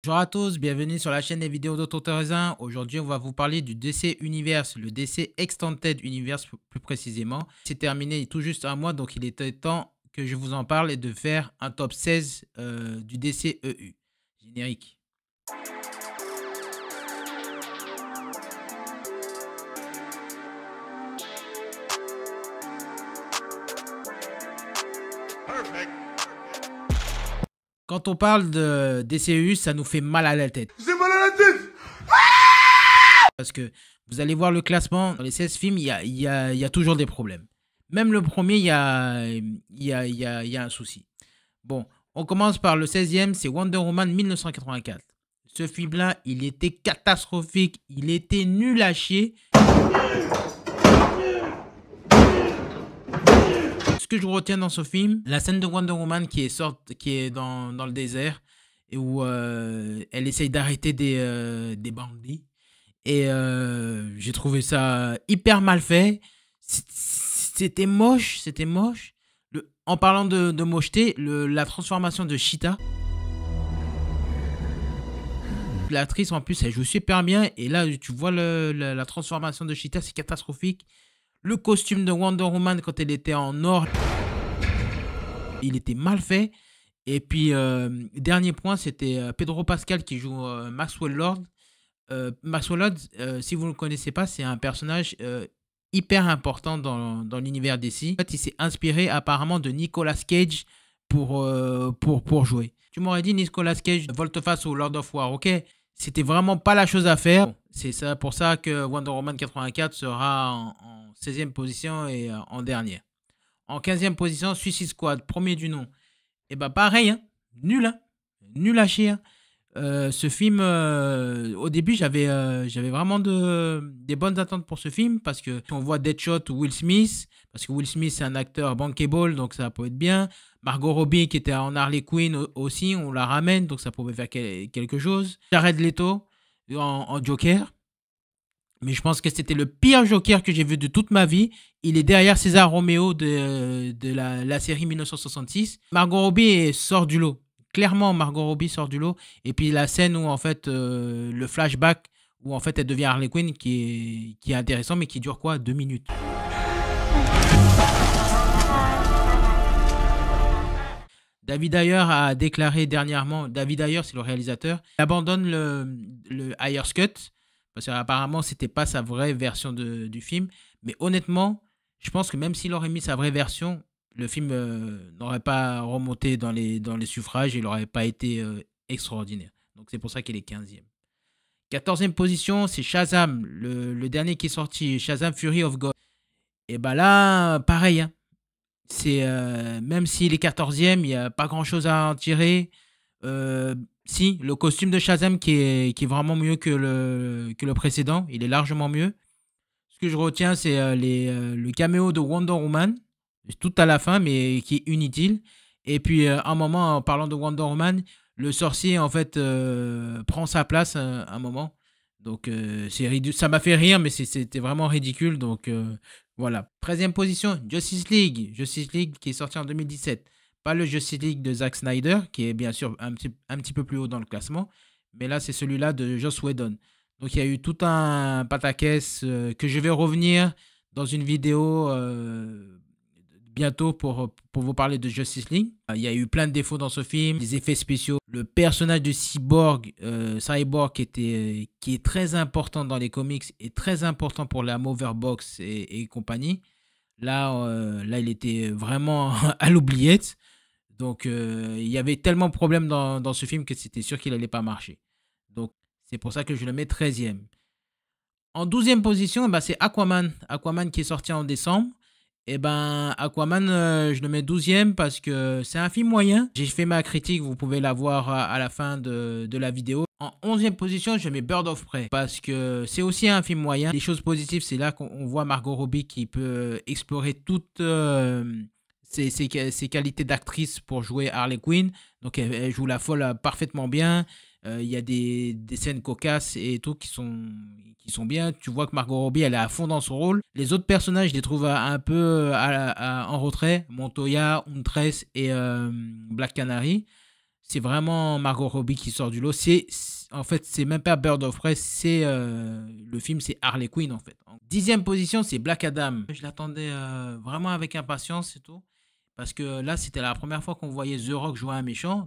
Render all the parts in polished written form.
Bonjour à tous, bienvenue sur la chaîne des vidéos d'Auto-Terrain. Aujourd'hui, on va vous parler du DC Universe, le DC Extended Universe plus précisément. C'est terminé il y a tout juste un mois, donc il était temps que je vous en parle et de faire un top 16 du DC EU. Générique. Quand on parle de DCEU, ça nous fait mal à la tête. J'ai mal à la tête. Parce que vous allez voir le classement, dans les 16 films, il y a toujours des problèmes. Même le premier, il y a un souci. Bon, on commence par le 16e, c'est Wonder Woman 1984. Ce film-là, il était catastrophique, il était nul à chier. Ce que je retiens dans ce film, la scène de Wonder Woman qui est dans le désert et où elle essaye d'arrêter des bandits. Et j'ai trouvé ça hyper mal fait. C'était moche, c'était moche. En parlant de mocheté, la transformation de Cheetah. L'actrice en plus, elle joue super bien. Et là, tu vois la transformation de Cheetah, c'est catastrophique. Le costume de Wonder Woman quand elle était en or, il était mal fait. Et puis, dernier point, c'était Pedro Pascal qui joue Maxwell Lord. Maxwell Lord, si vous ne le connaissez pas, c'est un personnage hyper important dans l'univers DC. En fait, il s'est inspiré apparemment de Nicolas Cage pour jouer. Tu m'aurais dit Nicolas Cage, volte-face au Lord of War, ok? C'était vraiment pas la chose à faire. C'est ça, pour ça que Wonder Woman 84 sera en 16e position et en dernière. En 15e position, Suicide Squad, premier du nom. Et bah pareil, hein, nul, hein, nul à chier. Ce film, au début, j'avais vraiment des bonnes attentes pour ce film parce que on voit Deadshot ou Will Smith, parce que Will Smith c'est un acteur bankable, donc ça peut être bien. Margot Robbie qui était en Harley Quinn aussi, on la ramène, donc ça pouvait faire quelque chose. Jared Leto en Joker. Mais je pense que c'était le pire Joker que j'ai vu de toute ma vie. Il est derrière César Romero de la série 1966. Margot Robbie sort du lot. Clairement, Margot Robbie sort du lot. Et puis la scène où, en fait, le flashback, où en fait elle devient Harley Quinn, qui est intéressant, mais qui dure quoi? 2 minutes. David Ayer a déclaré dernièrement, David Ayer c'est le réalisateur, il abandonne le Ayer's Cut, parce qu'apparemment c'était pas sa vraie version du film. Mais honnêtement, je pense que même s'il aurait mis sa vraie version, le film n'aurait pas remonté dans les suffrages, il n'aurait pas été extraordinaire. Donc c'est pour ça qu'il est 15e. 14e position, c'est Shazam, le dernier qui est sorti, Shazam Fury of God. Et bah là, pareil, hein. C'est même s'il est 14e, il n'y a pas grand chose à en tirer. Si, le costume de Shazam qui est vraiment mieux que le précédent, il est largement mieux. Ce que je retiens, c'est le caméo de Wonder Woman, tout à la fin, mais qui est inutile. Et puis, un moment, en parlant de Wonder Woman, le sorcier, en fait, prend sa place un moment. Donc, ça m'a fait rire, mais c'était vraiment ridicule. Donc, voilà. 13e position, Justice League. Justice League qui est sorti en 2017. Pas le Justice League de Zack Snyder, qui est bien sûr un petit peu plus haut dans le classement. Mais là, c'est celui-là de Joss Whedon. Donc, il y a eu tout un pataquès que je vais revenir dans une vidéo bientôt pour vous parler de Justice League. Il y a eu plein de défauts dans ce film, des effets spéciaux. Le personnage de Cyborg, qui est très important dans les comics et très important pour la Moverbox et compagnie. Là, il était vraiment à l'oubliette. Donc, il y avait tellement de problèmes dans ce film que c'était sûr qu'il n'allait pas marcher. Donc, c'est pour ça que je le mets 13e. En 12e position, bah, c'est Aquaman. Aquaman qui est sorti en décembre. Et ben Aquaman, je le mets 12e parce que c'est un film moyen. J'ai fait ma critique, vous pouvez la voir à la fin de la vidéo. En 11e position, je mets Birds of Prey parce que c'est aussi un film moyen. Les choses positives, c'est là qu'on voit Margot Robbie qui peut explorer toutes ses qualités d'actrice pour jouer Harley Quinn. Donc elle joue la folle parfaitement bien. Il y a des scènes cocasses et tout qui sont bien. Tu vois que Margot Robbie, elle est à fond dans son rôle. Les autres personnages, je les trouve un peu en retrait. Montoya, Huntress et Black Canary. c'est vraiment Margot Robbie qui sort du lot. En fait, c'est même pas Bird of Prey, le film, c'est Harley Quinn en fait. En 10e position, c'est Black Adam. Je l'attendais vraiment avec impatience et tout. Parce que là, c'était la première fois qu'on voyait The Rock jouer un méchant.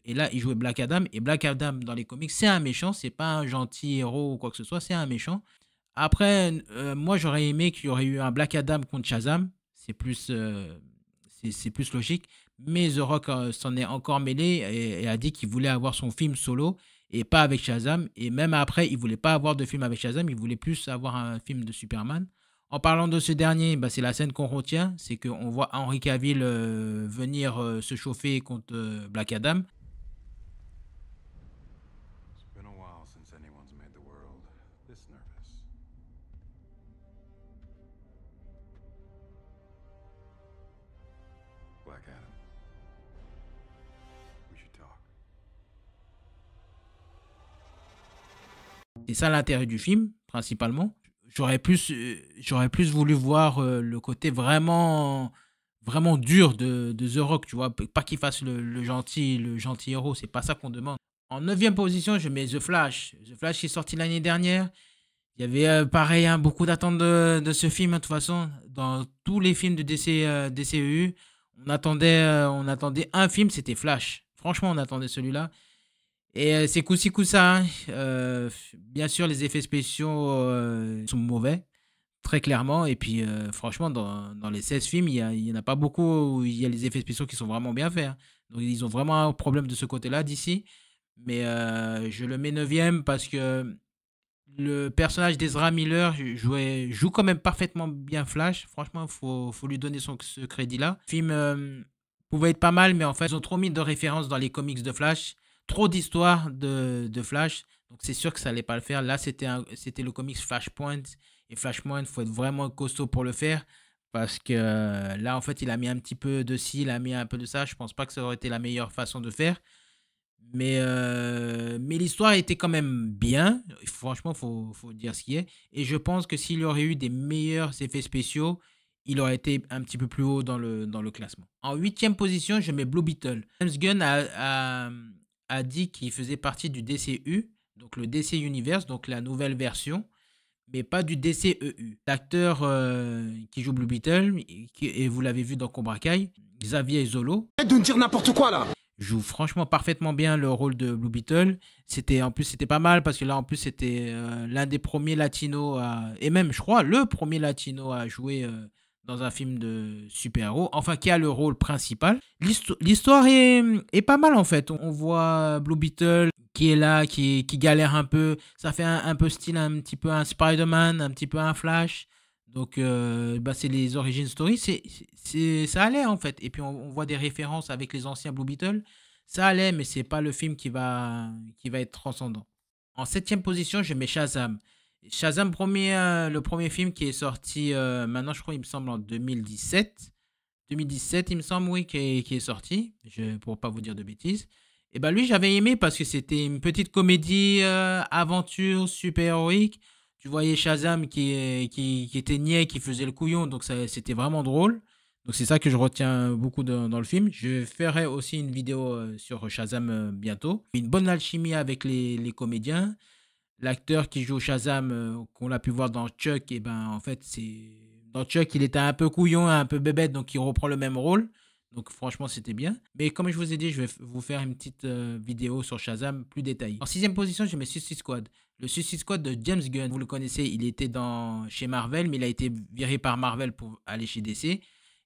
Et là, il jouait Black Adam. Et Black Adam, dans les comics, c'est un méchant. C'est pas un gentil héros ou quoi que ce soit. C'est un méchant. Après, moi, j'aurais aimé qu'il y aurait eu un Black Adam contre Shazam. C'est plus logique. Mais The Rock s'en est encore mêlé et a dit qu'il voulait avoir son film solo et pas avec Shazam. Et même après, il voulait pas avoir de film avec Shazam. Il voulait plus avoir un film de Superman. En parlant de ce dernier, bah, c'est la scène qu'on retient. C'est qu'on voit Henry Cavill venir se chauffer contre Black Adam. It's been a while since anyone's made the world this nervous. Black Adam. We should talk. C'est ça l'intérêt du film, principalement. J'aurais plus voulu voir le côté vraiment, vraiment dur de The Rock, tu vois. Pas qu'il fasse le gentil héros, c'est pas ça qu'on demande. En 9e position, je mets The Flash. The Flash qui est sorti l'année dernière. Il y avait pareil, hein, beaucoup d'attentes de ce film, hein, de toute façon. Dans tous les films de DCEU, on attendait un film, c'était Flash. Franchement, on attendait celui-là. Et c'est coup-ci, coup-ça, hein. Bien sûr, les effets spéciaux sont mauvais, très clairement. Et puis, franchement, dans les 16 films, il y en a pas beaucoup où il y a les effets spéciaux qui sont vraiment bien faits, hein. Donc, ils ont vraiment un problème de ce côté-là d'ici. Mais je le mets 9e parce que le personnage d'Ezra Miller joue quand même parfaitement bien Flash. Franchement, faut lui donner ce crédit-là. Le film pouvait être pas mal, mais en fait, ils ont trop mis de références dans les comics de Flash. Trop d'histoires de Flash. Donc, c'est sûr que ça allait pas le faire. Là, c'était le comics Flashpoint. Et Flashpoint, il faut être vraiment costaud pour le faire. Parce que là, en fait, il a mis un petit peu de ci, il a mis un peu de ça. Je pense pas que ça aurait été la meilleure façon de faire. Mais l'histoire était quand même bien. Franchement, faut dire ce qui est. Et je pense que s'il y aurait eu des meilleurs effets spéciaux, il aurait été un petit peu plus haut dans le classement. En 8e position, je mets Blue Beetle. James Gunn a dit qu'il faisait partie du DCU, donc le DC Universe, donc la nouvelle version, mais pas du DCEU. L'acteur qui joue Blue Beetle, et vous l'avez vu dans Cobra Kai, Xavier Zolo. Arrête de me dire n'importe quoi là. Joue franchement parfaitement bien le rôle de Blue Beetle. En plus, c'était pas mal parce que là, en plus, c'était l'un des premiers latinos et même, je crois, le premier latino à jouer dans un film de super-héros. Enfin, qui a le rôle principal. L'histoire est pas mal, en fait. On voit Blue Beetle qui est là, qui galère un peu. Ça fait un peu style, un petit peu un Spider-Man, un petit peu un Flash. Donc, c'est les origin story. Ça allait, en fait. Et puis, on voit des références avec les anciens Blue Beetle. Ça allait, mais c'est pas le film qui va être transcendant. En 7e position, je mets Shazam. Shazam, le premier film qui est sorti, maintenant, je crois, il me semble, en 2017. 2017, il me semble, oui, qui est sorti. Pour pas vous dire de bêtises. Et ben lui, j'avais aimé parce que c'était une petite comédie, aventure, super-héroïque. Tu voyais Shazam qui était niais, qui faisait le couillon, donc c'était vraiment drôle. Donc c'est ça que je retiens beaucoup dans le film. Je ferai aussi une vidéo sur Shazam bientôt. Une bonne alchimie avec les comédiens. L'acteur qui joue Shazam, qu'on a pu voir dans Chuck, et ben en fait, dans Chuck, il était un peu couillon, un peu bébête, donc il reprend le même rôle. Donc franchement, c'était bien. Mais comme je vous ai dit, je vais vous faire une petite vidéo sur Shazam plus détaillée. En 6e position, je mets Suicide Squad. Le Suicide Squad de James Gunn, vous le connaissez, il était chez Marvel, mais il a été viré par Marvel pour aller chez DC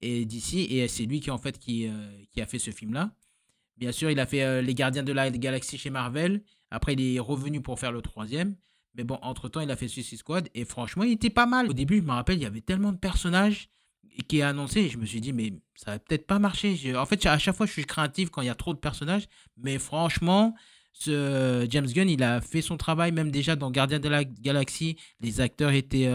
et d'ici. Et c'est lui qui a fait ce film-là. Bien sûr, il a fait Les Gardiens de la Galaxie chez Marvel. Après, il est revenu pour faire le 3e. Mais bon, entre-temps, il a fait Suicide Squad. Et franchement, il était pas mal. Au début, je me rappelle, il y avait tellement de personnages qui est annoncé. Et je me suis dit, mais ça va peut-être pas marcher. En fait, à chaque fois, je suis craintif quand il y a trop de personnages. Mais franchement, James Gunn, il a fait son travail. Même déjà dans Gardiens de la Galaxie, les acteurs étaient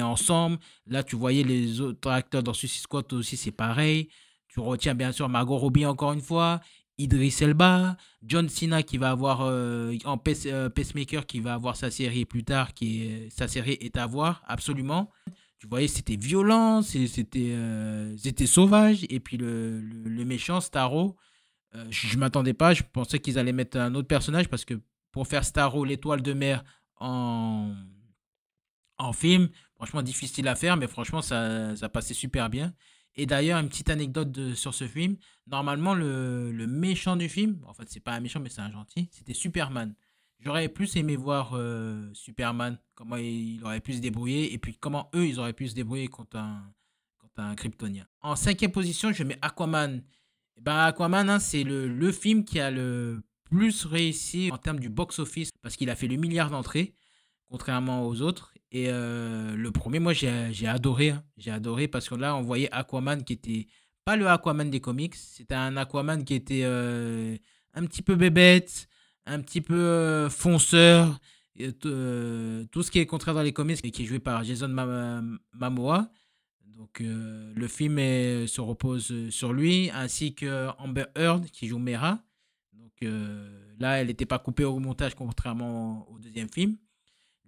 ensemble. Là, tu voyais les autres acteurs dans Suicide Squad aussi, c'est pareil. Tu retiens bien sûr Margot Robbie encore une fois, Idris Elba, John Cena qui va avoir Pacemaker qui va avoir sa série plus tard, sa série est à voir absolument. Tu voyais c'était violent, c'était sauvage et puis le méchant Starro, Je m'attendais pas, je pensais qu'ils allaient mettre un autre personnage parce que pour faire Starro, l'étoile de mer en, en film, franchement difficile à faire, mais franchement ça passait super bien. Et d'ailleurs, une petite anecdote sur ce film, normalement le méchant du film, en fait c'est pas un méchant mais c'est un gentil, c'était Superman. J'aurais plus aimé voir Superman, comment il aurait pu se débrouiller, et puis comment eux ils auraient pu se débrouiller contre un Kryptonien. En cinquième position, je mets Aquaman. Eh ben, Aquaman, hein, c'est le film qui a le plus réussi en termes du box-office parce qu'il a fait le milliard d'entrées, contrairement aux autres. Et le premier, moi, j'ai adoré, hein. J'ai adoré parce que là, on voyait Aquaman qui était pas le Aquaman des comics. C'était un Aquaman qui était un petit peu bébête, un petit peu fonceur. Tout ce qui est contraire dans les comics et qui est joué par Jason Momoa. Donc le film se repose sur lui, ainsi que Amber Heard qui joue Mera. Donc là, elle n'était pas coupée au montage contrairement au deuxième film.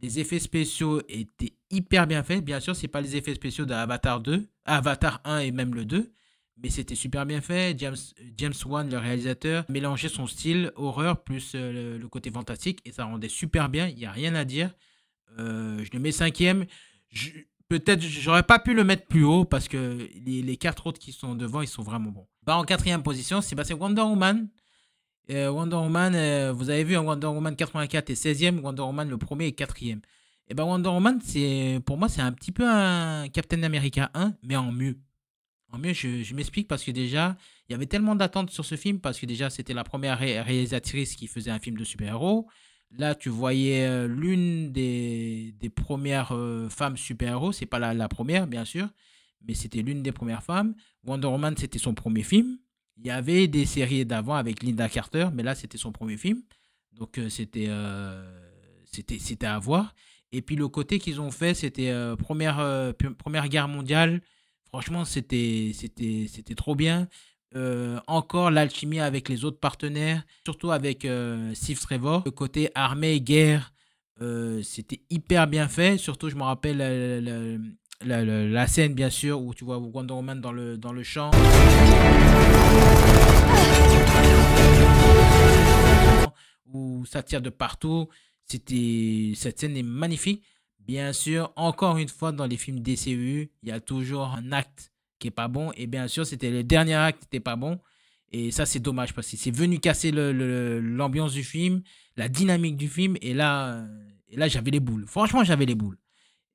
Les effets spéciaux étaient hyper bien faits. Bien sûr, c'est pas les effets spéciaux d'Avatar 2, Avatar 1 et même le 2, mais c'était super bien fait. James Wan, le réalisateur, mélangeait son style horreur plus le côté fantastique et ça rendait super bien. Il n'y a rien à dire. Je le mets cinquième. Peut-être j'aurais pas pu le mettre plus haut parce que les quatre autres qui sont devant, ils sont vraiment bons. Bah, en quatrième position, c'est Wonder Woman. Wonder Woman, vous avez vu Wonder Woman 84 et 16e, Wonder Woman le premier et quatrième. Et ben Wonder Woman, pour moi, c'est un petit peu un Captain America 1, mais en mieux. En mieux, je m'explique parce que déjà, il y avait tellement d'attentes sur ce film parce que déjà, c'était la première réalisatrice qui faisait un film de super-héros. Là, tu voyais l'une des premières femmes super-héros. C'est pas la première, bien sûr, mais c'était l'une des premières femmes. Wonder Woman, c'était son premier film. Il y avait des séries d'avant avec Linda Carter, mais là, c'était son premier film. Donc, c'était à voir. Et puis, le côté qu'ils ont fait, c'était première Guerre mondiale. Franchement, c'était trop bien. Encore l'alchimie avec les autres partenaires, surtout avec Steve Trevor. Le côté armée, guerre, c'était hyper bien fait. Surtout, je me rappelle la scène, bien sûr, où tu vois Wonder Woman dans le champ. Où ça tire de partout. Cette scène est magnifique. Bien sûr, encore une fois, dans les films DCU, il y a toujours un acte qui est pas bon. Et bien sûr, c'était le dernier acte qui n'était pas bon. Et ça, c'est dommage parce que c'est venu casser l'ambiance du film, la dynamique du film. Et là j'avais les boules. Franchement, j'avais les boules.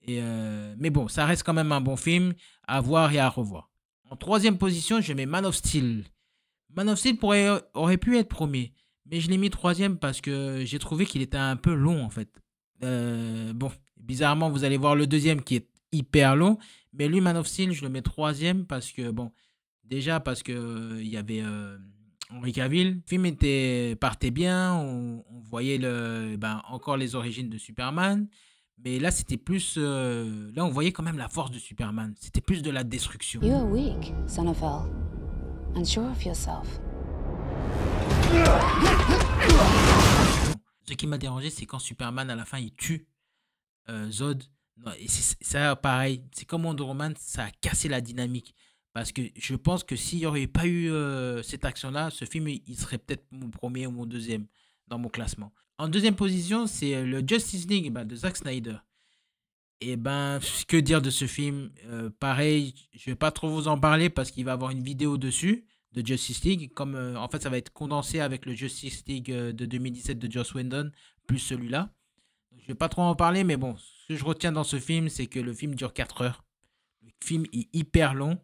Mais bon, ça reste quand même un bon film à voir et à revoir. En troisième position, je mets Man of Steel. Man of Steel aurait pu être premier, mais je l'ai mis troisième parce que j'ai trouvé qu'il était un peu long en fait. Bon, bizarrement, vous allez voir le deuxième qui est hyper long, mais lui, Man of Steel, je le mets troisième parce que, bon, déjà parce que il y avait Henry Cavill. Le film partait bien, on voyait encore les origines de Superman. Mais là, c'était plus. Là, on voyait quand même la force de Superman. C'était plus de la destruction. You are weak, son of Hell. Unsure of yourself. Ce qui m'a dérangé, c'est quand Superman, à la fin, il tue Zod. Non, et ça, pareil, c'est comme Wonder Woman, ça a cassé la dynamique. Parce que je pense que s'il n'y aurait pas eu cette action-là, ce film, il serait peut-être mon premier ou mon deuxième dans mon classement. En deuxième position, c'est le Justice League de Zack Snyder. Et ben, que dire de ce film? Pareil, je vais pas trop vous en parler parce qu'il va y avoir une vidéo dessus de Justice League. Comme en fait, ça va être condensé avec le Justice League de 2017 de Joss Whedon plus celui-là. Je vais pas trop en parler, mais bon, ce que je retiens dans ce film, c'est que le film dure 4 heures. Le film est hyper long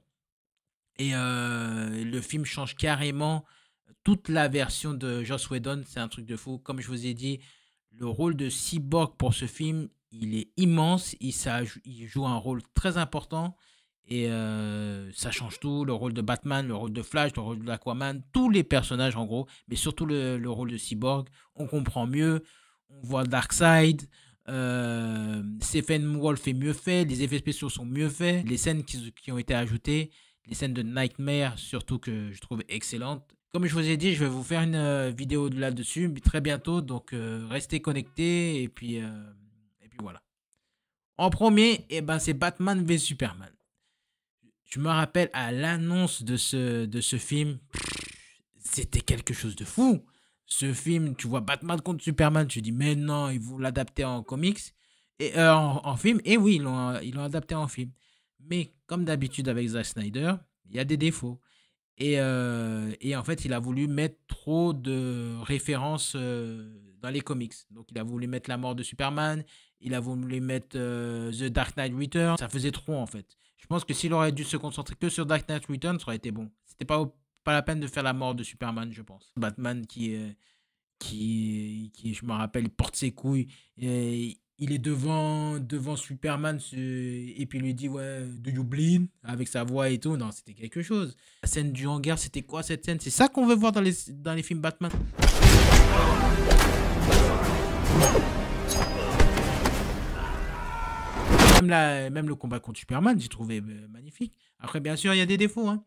et le film change carrément toute la version de Joss Whedon. C'est un truc de fou. Comme je vous ai dit, le rôle de Cyborg pour ce film, il est immense. Il joue un rôle très important. Et ça change tout. Le rôle de Batman, le rôle de Flash, le rôle d'Aquaman, tous les personnages en gros. Mais surtout le rôle de Cyborg. On comprend mieux. On voit Darkseid. Stephen Wolf est mieux fait. Les effets spéciaux sont mieux faits. Les scènes qui ont été ajoutées. Les scènes de Nightmare, surtout que je trouve excellentes. Comme je vous ai dit, je vais vous faire une vidéo là-dessus très bientôt. Donc, restez connectés. Et puis voilà. En premier, c'est Batman v Superman. Je me rappelle à l'annonce de ce film, c'était quelque chose de fou. Ce film, tu vois Batman contre Superman, tu dis, mais non, ils vont l'adapter en comics, et en film, et oui, ils l'ont adapté en film. Mais comme d'habitude avec Zack Snyder, il y a des défauts. Et en fait, il a voulu mettre trop de références dans les comics. Donc, il a voulu mettre la mort de Superman, il a voulu mettre The Dark Knight Returns. Ça faisait trop, en fait. Je pense que s'il aurait dû se concentrer que sur Dark Knight Returns, ça aurait été bon. C'était pas la peine de faire la mort de Superman, je pense. Batman je me rappelle, il porte ses couilles. Et il est devant Superman et puis il lui dit, ouais, do you bleed? Avec sa voix et tout. Non, c'était quelque chose. La scène du hangar, c'était quoi cette scène? C'est ça qu'on veut voir dans les films Batman. Même le combat contre Superman, j'ai trouvé magnifique. Après, bien sûr, il y a des défauts, hein.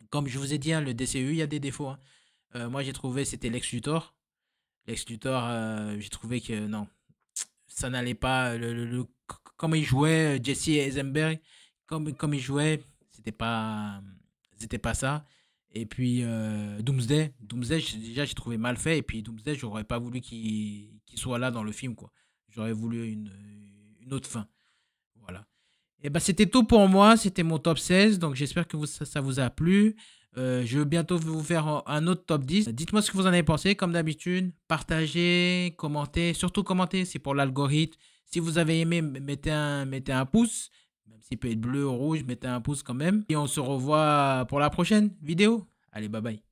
Comme je vous ai dit, hein, le DCU, il y a des défauts, hein. Moi, j'ai trouvé c'était Lex Luthor. Lex Luthor, j'ai trouvé que non, ça n'allait pas. Comme il jouait, Jesse Eisenberg, comme il jouait, c'était pas ça. Et puis Doomsday, déjà j'ai trouvé mal fait. Et puis Doomsday, j'aurais pas voulu qu'il soit là dans le film, quoi. J'aurais voulu une autre fin. Voilà. Et ben c'était tout pour moi, c'était mon top 16, donc j'espère que ça vous a plu. Je vais bientôt vous faire un autre top 10. Dites-moi ce que vous en avez pensé, comme d'habitude. Partagez, commentez, surtout commentez, c'est pour l'algorithme. Si vous avez aimé, mettez un pouce, même s'il peut être bleu ou rouge, mettez un pouce quand même. Et on se revoit pour la prochaine vidéo. Allez, bye bye.